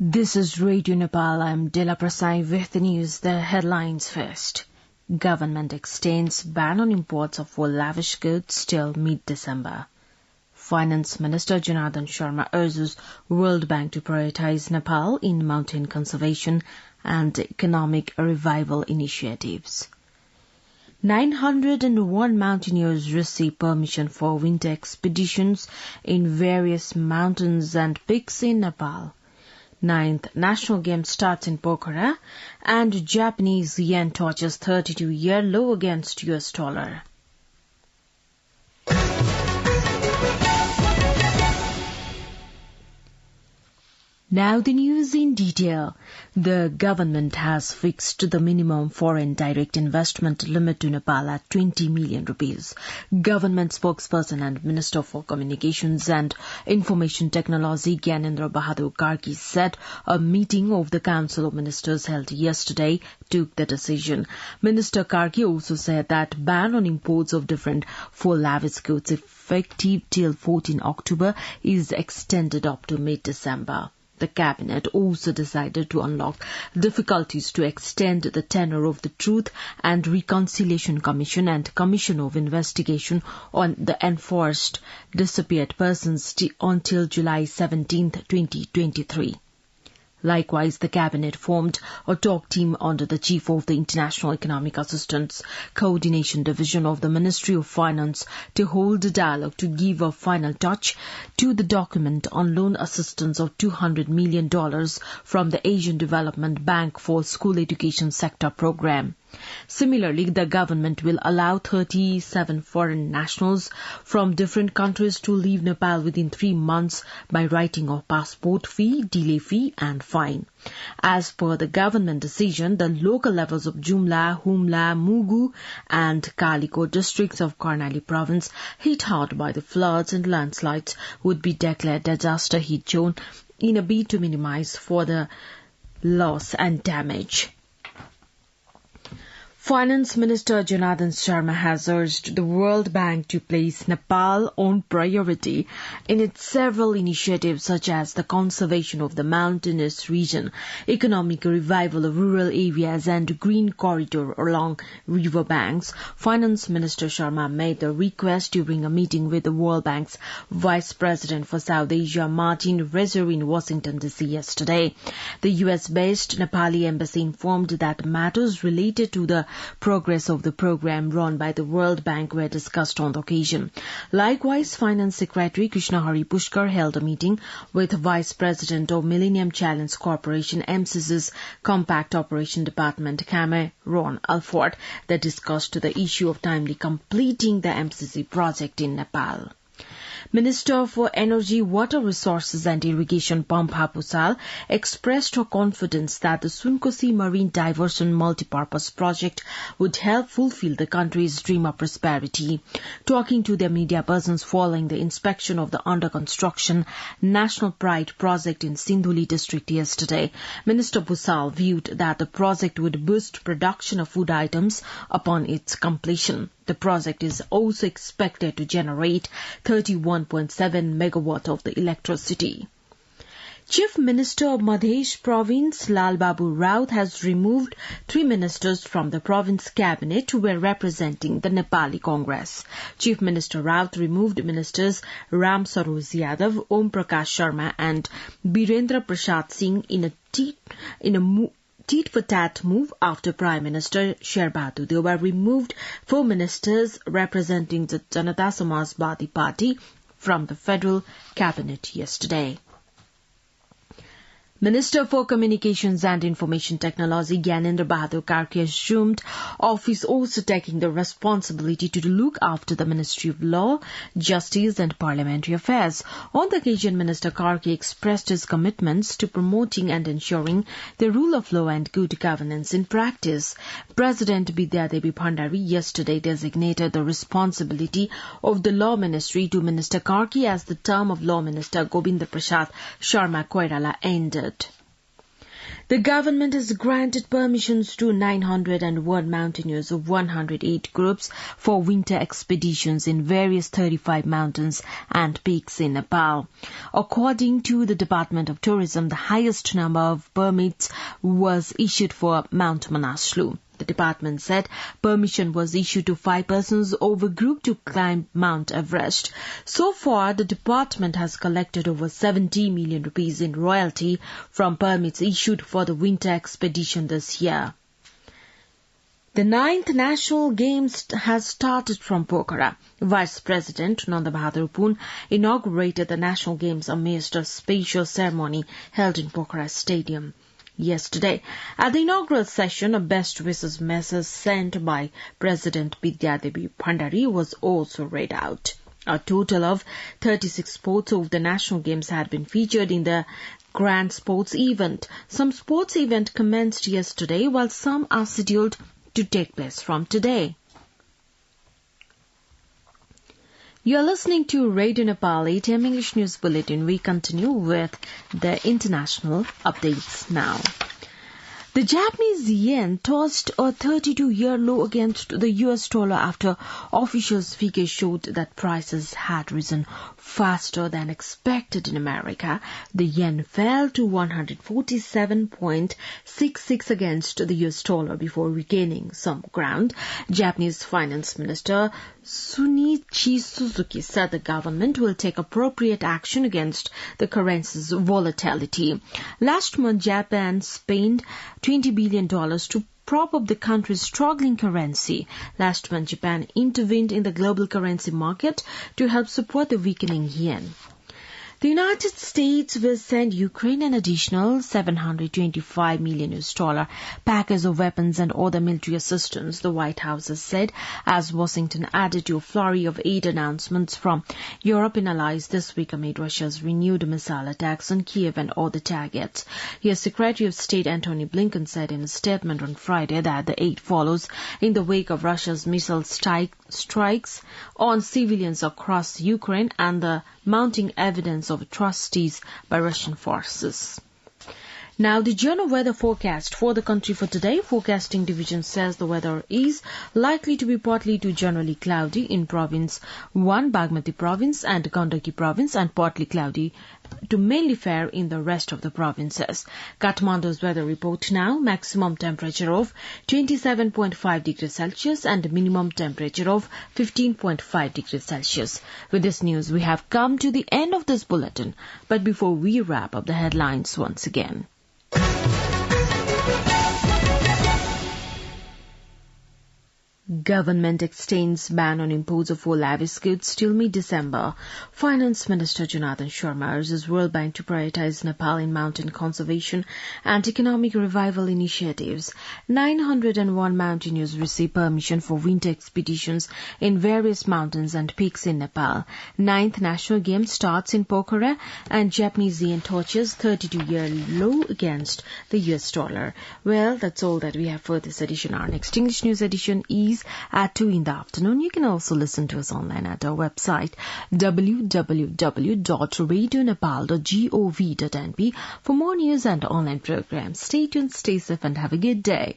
This is Radio Nepal. I'm Dela Prasai with the news. The headlines first. Government extends ban on imports of full lavish goods till mid-December. Finance Minister Janardhan Sharma urges World Bank to prioritize Nepal in mountain conservation and economic revival initiatives. 901 mountaineers receive permission for winter expeditions in various mountains and peaks in Nepal. 9th National Game starts in Pokhara, and Japanese yen touches 32-year low against US dollar. Now the news in detail. The government has fixed the minimum foreign direct investment limit to Nepal at 20 million rupees. Government spokesperson and Minister for Communications and Information Technology Gyanendra Bahadur Karki said a meeting of the Council of Ministers held yesterday took the decision. Minister Karki also said that ban on imports of different full lavish goods effective till 14 October is extended up to mid-December. The Cabinet also decided to unlock difficulties to extend the tenure of the Truth and Reconciliation Commission and Commission of Investigation on the Enforced Disappeared Persons until July 17, 2023. Likewise, the Cabinet formed a talk team under the Chief of the International Economic Assistance Coordination Division of the Ministry of Finance to hold a dialogue to give a final touch to the document on loan assistance of $200 million from the Asian Development Bank for School Education Sector Program. Similarly, the government will allow 37 foreign nationals from different countries to leave Nepal within 3 months by writing of passport fee, delay fee and fine. As per the government decision, the local levels of Jumla, Humla, Mugu and Kaliko districts of Karnali province hit hard by the floods and landslides would be declared disaster heat zone in a bid to minimize further loss and damage. Finance Minister Janardhan Sharma has urged the World Bank to place Nepal on priority in its several initiatives such as the conservation of the mountainous region, economic revival of rural areas and green corridor along river banks. Finance Minister Sharma made the request during a meeting with the World Bank's Vice President for South Asia, Martin Rezer, in Washington, D.C. yesterday. The US-based Nepali embassy informed that matters related to the progress of the program run by the World Bank were discussed on the occasion. Likewise, Finance Secretary Krishnahari Pushkar held a meeting with Vice President of Millennium Challenge Corporation MCC's Compact Operation Department Cameron Alford that discussed the issue of timely completing the MCC project in Nepal. Minister for Energy, Water Resources and Irrigation Pampha Pusal expressed her confidence that the Sunkosi Marine Diversion Multipurpose Project would help fulfill the country's dream of prosperity. Talking to their media persons following the inspection of the under-construction National Pride project in Sindhuli district yesterday, Minister Pusal viewed that the project would boost production of food items upon its completion. The project is also expected to generate 31.7 megawatt of the electricity. Chief Minister of Madhya Province Lal Babu Raut has removed 3 ministers from the province cabinet who were representing the Nepali Congress. Chief Minister Raut removed ministers Ram Saroj Yadav, Om Prakash Sharma and Birendra Prasad Singh in a tit-for-tat move after Prime Minister Sherbatu Deoba removed 4 ministers representing the Janata Samajwadi Party from the federal cabinet yesterday. Minister for Communications and Information Technology Gyanendra Bahadur Karki assumed office, also taking the responsibility to look after the Ministry of Law, Justice and Parliamentary Affairs. On the occasion, Minister Karki expressed his commitments to promoting and ensuring the rule of law and good governance in practice. President Bidya Devi Bhandari yesterday designated the responsibility of the Law Ministry to Minister Karki as the term of Law Minister Govinda Prasad Sharma Koirala ended. The government has granted permissions to 901 mountaineers of 108 groups for winter expeditions in various 35 mountains and peaks in Nepal. According to the Department of Tourism, the highest number of permits was issued for Mount Manaslu. The department said permission was issued to 5 persons over group to climb Mount Everest. So far, the department has collected over 70 million rupees in royalty from permits issued for the winter expedition this year. The 9th National Games has started from Pokhara. Vice President Nanda Bahadur Poon inaugurated the National Games amidst a special ceremony held in Pokhara Stadium yesterday. At the inaugural session, a best wishes message sent by President Vidyadevi Bhandari was also read out. A total of 36 sports of the National Games had been featured in the Grand Sports event. Some sports event commenced yesterday, while some are scheduled to take place from today. You are listening to Radio Nepal 8 AM English News Bulletin. We continue with the international updates now. The Japanese yen touched a 32-year low against the US dollar after officials' figures showed that prices had risen faster than expected in America. The yen fell to 147.66 against the US dollar before regaining some ground. Japanese Finance Minister Sunichi Suzuki said the government will take appropriate action against the currency's volatility. Last month, Japan spent $20 billion to prop up the country's struggling currency. Last month, Japan intervened in the global currency market to help support the weakening yen. The United States will send Ukraine an additional $725 million package of weapons and other military assistance, the White House has said, as Washington added to a flurry of aid announcements from European allies this week amid Russia's renewed missile attacks on Kiev and other targets. U.S. Secretary of State Antony Blinken said in a statement on Friday that the aid follows in the wake of Russia's missile strikes on civilians across Ukraine and the mounting evidence of atrocities by Russian forces. Now, the Journal weather forecast for the country for today. Forecasting division says the weather is likely to be partly to generally cloudy in Province 1, Bagmati Province and Gandaki Province, and partly cloudy to mainly fair in the rest of the provinces. Kathmandu's weather report now, maximum temperature of 27.5 degrees Celsius and minimum temperature of 15.5 degrees Celsius. With this news, we have come to the end of this bulletin. But before we wrap up the headlines once again. Government extends ban on imports of all lavish goods till mid-December. Finance Minister Jonathan Sharma urges World Bank to prioritize Nepal in mountain conservation and economic revival initiatives. 901 mountaineers receive permission for winter expeditions in various mountains and peaks in Nepal. 9th National Games starts in Pokhara, and Japanese yen touches 32-year low against the US dollar. Well, that's all that we have for this edition. Our next English news edition is at 2 in the afternoon. You can also listen to us online at our website www.radionepal.gov.np for more news and online programs. Stay tuned, stay safe, and have a good day.